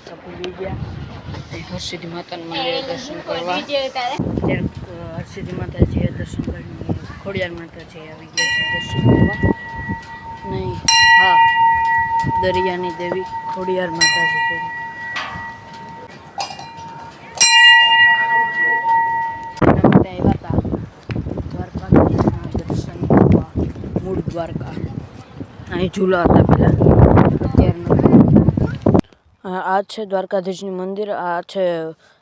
દ્વારકા પૂરી ગયા હરસિદ્ધિ માતાનું મંદિર દર્શન કરવા. હરસિદ્ધિ માતાજીએ દર્શન કરીને ખોડિયાર માતાજી આવી ગયા છે દર્શન કરવા. નહીં, હા, દરિયાની દેવી ખોડિયાર માતાજી છે. મૂળ દ્વારકા અહીં ઝૂલા હતા પેલા, અત્યારનો આ છે દ્વારકાધીશનું મંદિર. આ છે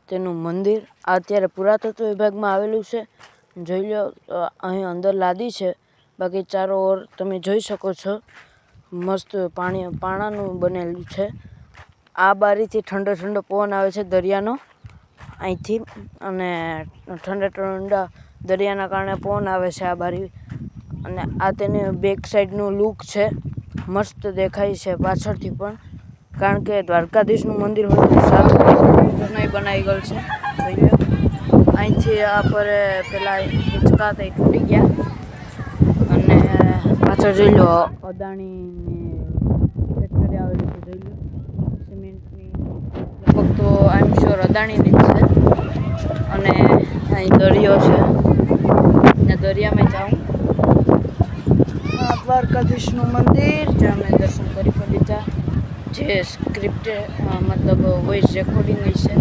તેનું મંદિર. આ અત્યારે પુરાતત્વ વિભાગમાં આવેલું છે. જોઈ લો, અહીં અંદર લાદી છે, બાકી ચારો ઓર તમે જોઈ શકો છો મસ્ત પાણાનું બનેલું છે. આ બારીથી ઠંડો ઠંડો પવન આવે છે દરિયાનો અહીંથી, અને ઠંડા ઠંડા દરિયાના કારણે પવન આવે છે આ બારી. અને આ તેની બેક સાઈડનું લુક છે, મસ્ત દેખાય છે પાછળથી પણ, કારણ કે દ્વારકાધીશનું મંદિર હોય તો સારું નહીં બનાવી ગયેલ છે. જોઈએ અહીંથી આ પર પેલા હિંચકા હતા એ તૂટી ગયા. અને પાછળ જોઈ લો અદાણીની ફેક્ટરી આવેલી છે. જોઈ લો સિમેન્ટની, લગભગ તો આઈ એમ શ્યોર અદાણીની જ છે. અને અહીં દરિયો છે ને દરિયામાં જાઉં. દ્વારકાધીશનું મંદિર જ્યાં મેં દર્શન કરી પણ લીધા. જે સ્ક્રિપ્ટ મતલબ વોઇસ રેકોર્ડિંગ છે.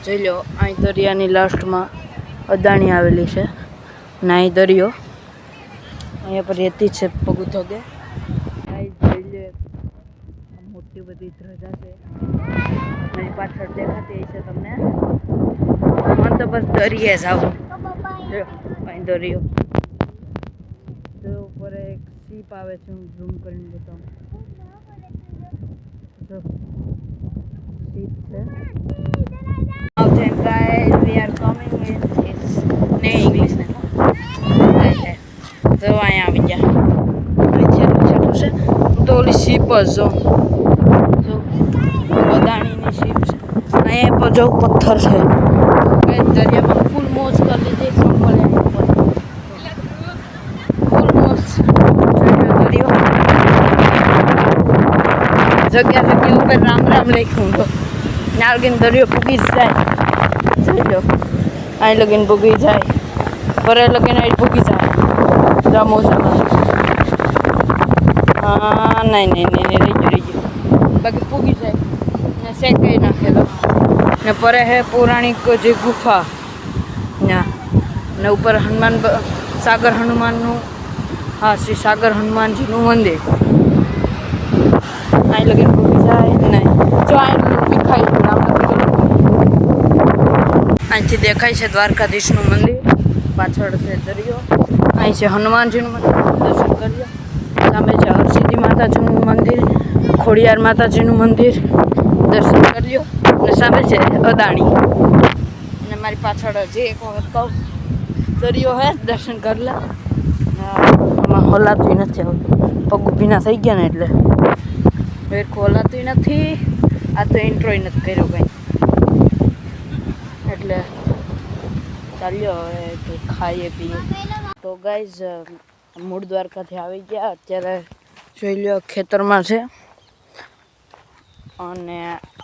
જોઈ લો અહીં દરિયાની લાસ્ટમાં અદાણી આવેલી છે ને અહીં દરિયો. અહીંયા પર રેતી છે પગ થગે. જોઈ લે મોટી બધી ધ્વજા છે મારી પાછળ દેખાતી છે તમને. મને તો બસ દરિયે જાવ. અહીં દરિયો ઉપર એક સીપ આવે છે. હું ઝૂમ કરીને બતાવું. જો સીપ છે. Then guys, we are coming in English ને તો અહીંયા આવી ગયા. છેટું છે તો ઓલી સીપ જ જો અદાણીની સીપ છે. અહીંયા પર જો પથ્થર છે. દરિયામાં ફૂલ મોજ કરી લીધી. ફૂલ મોજ દરિયો. જગ્યા ઉપર રામ રામ લખ્યું તો ના લગીને દરિયો પૂગી જ જાય. જોઈ લો અહીં લગીને પૂગી જાય, પરે લગીને અહીં પૂગી જાય. રામોજામાં નહીં રહી ગયું બાકી પૂગી જાય ને શેકાઈ નાખેલો. ને પરે હે પૌરાણિક જે ગુફા ને ઉપર સાગર હનુમાનનું, હા, શ્રી સાગર હનુમાનજીનું મંદિર. અહીં લગીને પૂગી જાય નહીં. જો અહીં દેખાય અહીંથી દેખાય છે દ્વારકાધીશનું મંદિર. પાછળ છે દરિયો. અહીં છે હનુમાનજીનું મંદિર, દર્શન કર્યો. સામે છે હરસિદ્ધિ માતાજીનું મંદિર, ખોડિયાર માતાજીનું મંદિર, દર્શન કર્યો. અને સામે છે અદાણી. અને મારી પાછળ જે એક વખત કહું દરિયો હે, દર્શન કરેલા. આમાં હલાતું નથી આવતું, પગ ભીના થઈ ગયા ને એટલે વેરખું હલાતું નથી. આ તો ઇન્ટ્રોય નથી કર્યો કંઈ, એટલે ચાલ્યો હવે ખાઈએ પીએ. તો ગાઈઝ મૂળ દ્વારકાથી આવી ગયા. અત્યારે જોઈ લો ખેતરમાં છે, અને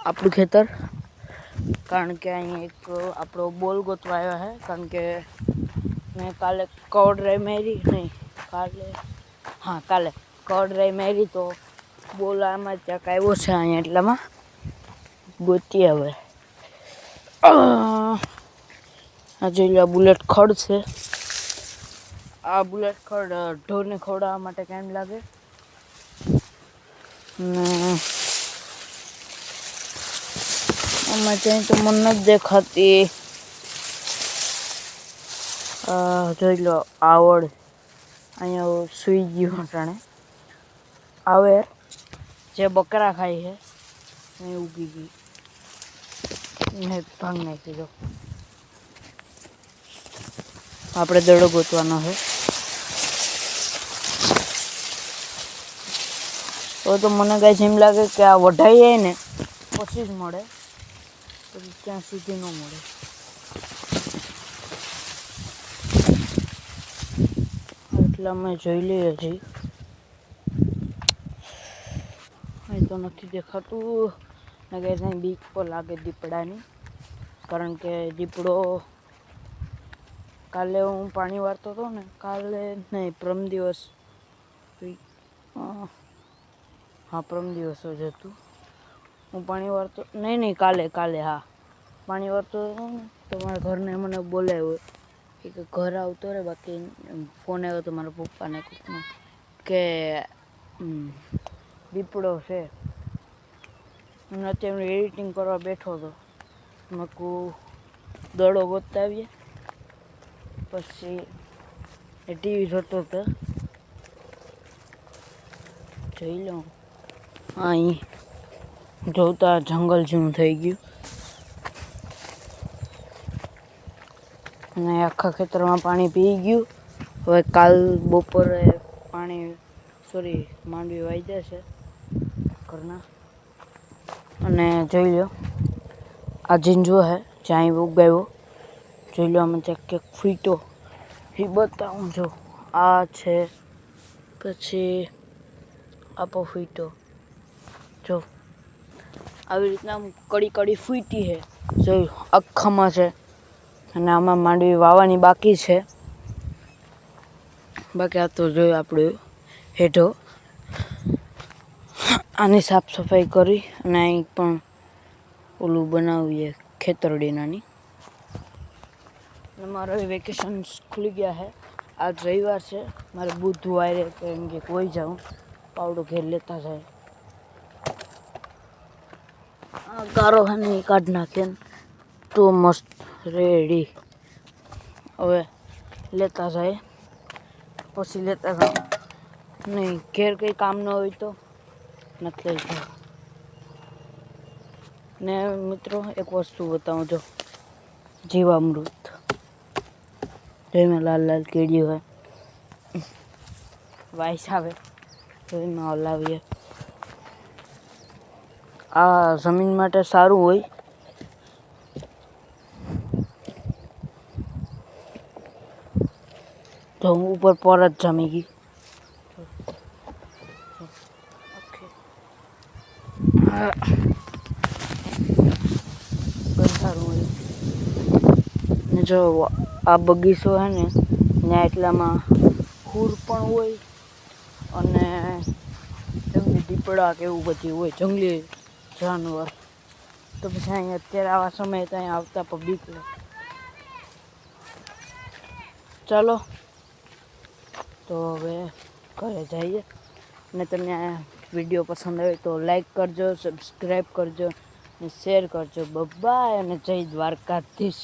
આપણું ખેતર. કારણ કે અહીં એક આપણો બોલ ગોતવા આવ્યા છે. કારણ કે મેં કાલે કવર ડ્રાઈવ મારી, નહીં કાલે કવર ડ્રાઈવ મારી તો બોલ આમાં ક્યાંક આવ્યો છે અહીંયા, એટલામાં ગોતીએ હવે. આ જોઈ લો બુલેટ ખડ છે. આ બુલેટ ખડ ઢોરને ખવડાવવા માટે કેમ લાગે. ને આમાં ત્યાં તો મને નથી દેખાતી. જોઈ લો આવડ અહીંયા સૂઈ ગયું અટાણે. આવે જે બકરા ખાય છે એ ઉગી ગઈ ને ભાંગ નાખી દો. આપણે દડો ગોતવાનો છે. તો મને કાંઈ એમ લાગે કે આ વઢાઈ જાય ને પછી જ મળે, પછી ત્યાં સુધી ન મળે. એટલા મેં જોઈ લઈએ હજી. અહીં તો નથી દેખાતું. ને ગાઈસ અહીં બીક પણ લાગે દીપડાની, કારણ કે દીપડો કાલે હું પાણી વાળતો હતો ને, કાલે નહીં પરમ દિવસ, હા પરમ દિવસ જ હતું. હું પાણી વાળતો નહીં કાલે હા પાણી વાળતો હતો ને, તો મારા ઘરને મને બોલાવ્યો કે ઘર આવતો રહે, બાકી ફોન આવ્યો તો મારા પપ્પાને કે દીપડો છે. અને અત્યારે એડિટિંગ કરવા બેઠો હતો, મેં કહું દડો ગોતતા આવીએ. પછી ટીવી જોતો હતો, જોઈ લઉં અહીં જોતા જંગલ જેવું થઈ ગયું, અને આખા ખેતરમાં પાણી પી ગયું. હવે કાલ બપોરે માંડવી વાઈ જશે ઘરના. અને જોઈ લો આ ઝીંઝો હે જ્યાં ઉગાવ્યો, જોઈ લો આમાં ક્યાંક ફૂટો એ બતાવું. જો આ છે, પછી આપો ફૂટો, જો આવી રીતના આમ કડી ફૂટી છે, જોઈ આખામાં છે. અને આમાં માંડવી વાવવાની બાકી છે. બાકી આ તો જોયું આપણે હેઠો આની સાફ સફાઈ કરી, અને અહીં પણ ઓલું બનાવીએ ખેતરડીનાની. મારા વેકેશન ખુલી ગયા છે. આજ રવિવાર છે, મારે બુધવારે એમ કે કોઈ જાઉં પાવડો ઘેર લેતા જાય. આ ગારો હે ને એ કાઢ નાખે તો મસ્ત રેડી. હવે લેતા જાય, પછી લેતા જાઉં. નહીં ઘેર કંઈ કામ ન હોય તો નથી લઈ જાઉં. ને મિત્રો એક વસ્તુ બતાવું, જો જીવામૃત, જેમાં લાલ કીડી હોય, વાઇસ આવે તો એમાં હલાવીએ. આ જમીન માટે સારું હોય. તો હું ઉપર પરત જમી ગઈ. સારું હોય ને. જો આ બગીચો હે ને, ત્યાં એટલામાં ફૂર પણ હોય, અને જંગલી દીપડા કે એવું બધું હોય, જંગલી જાનવર. તો પછી અહીં અત્યારે આવા સમયે તો અહીં આવતા પણ બીક લાગે. ચાલો તો હવે ઘરે જઈએ. અને તમને આ વિડીયો પસંદ આવે તો લાઈક કરજો, સબસ્ક્રાઈબ કરજો, ને શેર કરજો. બાય અને જય દ્વારકાધીશ.